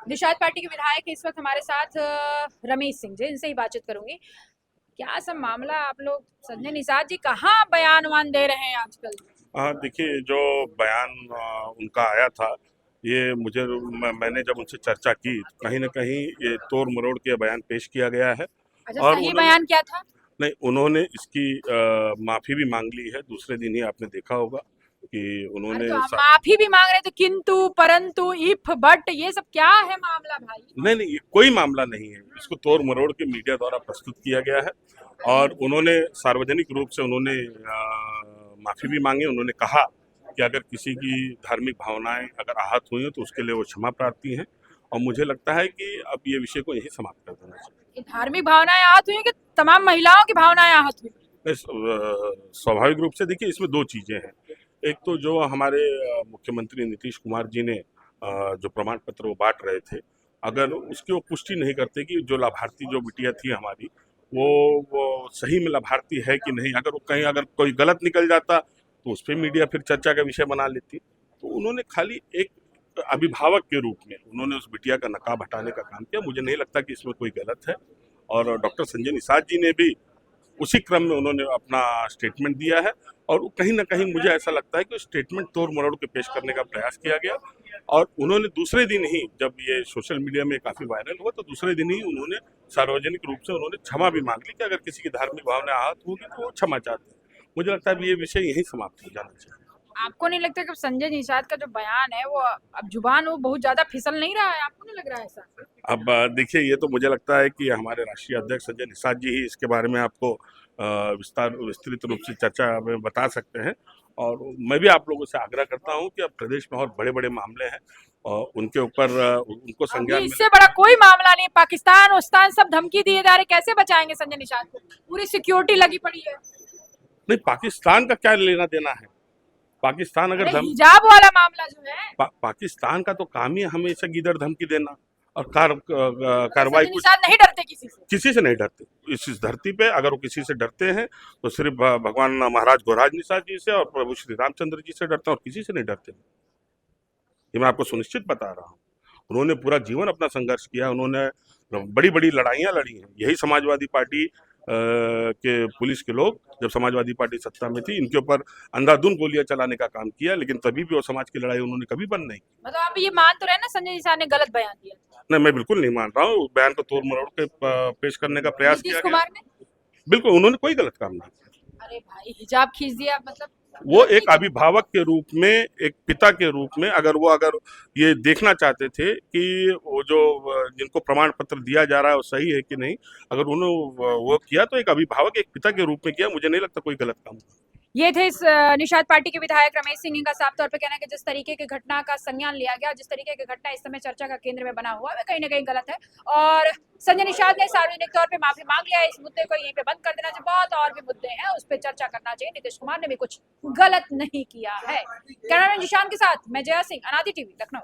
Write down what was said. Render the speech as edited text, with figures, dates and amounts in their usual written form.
Nishad party के विधायक हैं इस वक्त हमारे साथ रमेश सिंह जी, इनसे ही बातचीत करूंगी। क्या सब मामला, आप लोग संजय निषाद जी कहाँ बयान वान दे रहे हैं आजकल? हाँ, देखिए जो बयान उनका आया था, ये मैंने जब उनसे चर्चा की तो कहीं ना कहीं ये तोड़ मरोड़ के बयान पेश किया गया है। अच्छा, और सही उन्होंने बयान क्या था? नहीं, उन्होंने इसकी माफी भी मांग ली है। दूसरे दिन ही आपने देखा होगा कि अरे उन्होंने तो हम माफी भी मांग रहे थे, किंतु परंतु इफ बट ये सब क्या है मामला भाई? नहीं नहीं, ये कोई मामला नहीं है। इसको तोड़ मरोड़ के मीडिया द्वारा प्रस्तुत किया गया है। और उन्होंने सार्वजनिक रूप से उन्होंने माफी भी मांगी। उन्होंने कहा कि अगर किसी की धार्मिक भावनाएं अगर आहत हुई हैं तो उसके लिए वो क्षमा प्रार्थी हैं। और मुझे लगता है कि अब ये विषय को यही समाप्त कर देना चाहिए। ये धार्मिक भावनाएं आहत हुई कि तमाम महिलाओं की भावनाएं आहत हुई? स्वाभाविक रूप से देखिए, इसमें दो चीजें हैं। एक तो जो हमारे मुख्यमंत्री नीतीश कुमार जी ने जो प्रमाण पत्र वो बांट रहे थे, अगर उसकी वो पुष्टि नहीं करते कि जो लाभार्थी जो बिटिया थी हमारी, वो सही में लाभार्थी है कि नहीं, अगर वो कहीं अगर कोई गलत निकल जाता तो उस पर मीडिया फिर चर्चा का विषय बना लेती। तो उन्होंने खाली एक अभिभावक के रूप में उन्होंने उस बिटिया का नकाब हटाने का काम किया। मुझे नहीं लगता कि इसमें कोई गलत है। और डॉक्टर संजय निषाद जी ने भी उसी क्रम में उन्होंने अपना स्टेटमेंट दिया है। और कहीं ना कहीं मुझे ऐसा लगता है कि स्टेटमेंट तोड़ मरोड़ के पेश करने का प्रयास किया गया। और उन्होंने दूसरे दिन ही, जब ये सोशल मीडिया में काफी वायरल हुआ, तो दूसरे दिन ही उन्होंने सार्वजनिक रूप से उन्होंने क्षमा भी मांग ली कि अगर किसी की धार्मिक भावना आहत होगी तो वो क्षमा चाहते हैं। मुझे लगता है ये विषय यही समाप्त हो जाना चाहिए। आपको नहीं लगता कि संजय निषाद का जो बयान है वो अब जुबान वो बहुत ज्यादा फिसल नहीं रहा है? आपको नहीं लग रहा है ऐसा? अब देखिए, ये तो मुझे लगता है कि हमारे राष्ट्रीय अध्यक्ष संजय निषाद जी ही इसके बारे में आपको विस्तृत रूप से चर्चा में बता सकते हैं। और मैं भी आप लोगों से आग्रह करता हूं कि अब प्रदेश में और बड़े बड़े मामले हैं और उनके ऊपर उनको अभी संज्ञान में इससे बड़ा कोई मामला नहीं। पाकिस्तान उस्तान सब धमकी दिए जा रहे, कैसे बचाएंगे संजय निषाद को? पूरी सिक्योरिटी लगी पड़ी है। नहीं, पाकिस्तान का क्या लेना देना है? पाकिस्तान अगर अरे हिजाब वाला मामला जो है, पाकिस्तान का तो काम ही है हमेशा गीदड़ धमकी देना। और कार्रवाई संजय कुछ निषाद नहीं डरते किसी से? किसी से नहीं डरते। इस धरती पे अगर वो किसी से डरते हैं तो सिर्फ भगवान महाराज गोराज निषाद जी से और प्रभु श्री रामचंद्र जी से डरते हैं, और किसी से नहीं डरते। ये मैं आपको सुनिश्चित बता रहा हूँ। उन्होंने पूरा जीवन अपना संघर्ष किया। उन्होंने बड़ी बड़ी लड़ाइयाँ लड़ी हैं। यही समाजवादी पार्टी के पुलिस के लोग, जब समाजवादी पार्टी सत्ता में थी, इनके ऊपर अंधाधुंध गोलियां चलाने का काम किया, लेकिन तभी भी वो समाज की लड़ाई उन्होंने कभी बंद नहीं की। मतलब आप ये मान तो रहे ना संजय निषाद ने गलत बयान दिया? नहीं, मैं बिल्कुल नहीं मान रहा हूँ। बयान को तोड़ मरोड़ के पेश करने का प्रयास नीतीश किया गया। कुमार ने? बिल्कुल, उन्होंने कोई गलत काम नहीं किया। अरे भाई, हिजाब खींच दिया मतलब? वो एक अभिभावक के रूप में, एक पिता के रूप में, अगर ये देखना चाहते थे कि वो जो जिनको प्रमाण पत्र दिया जा रहा है वो सही है कि नहीं, अगर उन्होंने वो किया तो एक अभिभावक, एक पिता के रूप में किया। मुझे नहीं लगता कोई गलत काम। ये थे इस निषाद पार्टी के विधायक रमेश सिंह। का साफ तौर पे कहना है कि जिस तरीके की घटना का संज्ञान लिया गया, जिस तरीके की घटना इस समय चर्चा का केंद्र में बना हुआ है, कहीं ना कहीं गलत है। और संजय निषाद ने सार्वजनिक तौर पे माफी मांग लिया है। इस मुद्दे को यहीं पे बंद कर देना चाहिए। बहुत और भी मुद्दे हैं, उस पर चर्चा करना चाहिए। नीतीश कुमार ने भी कुछ गलत नहीं किया है। कैमरामैन जिशान के साथ मैं जया सिंह, अनादि टीवी, लखनऊ।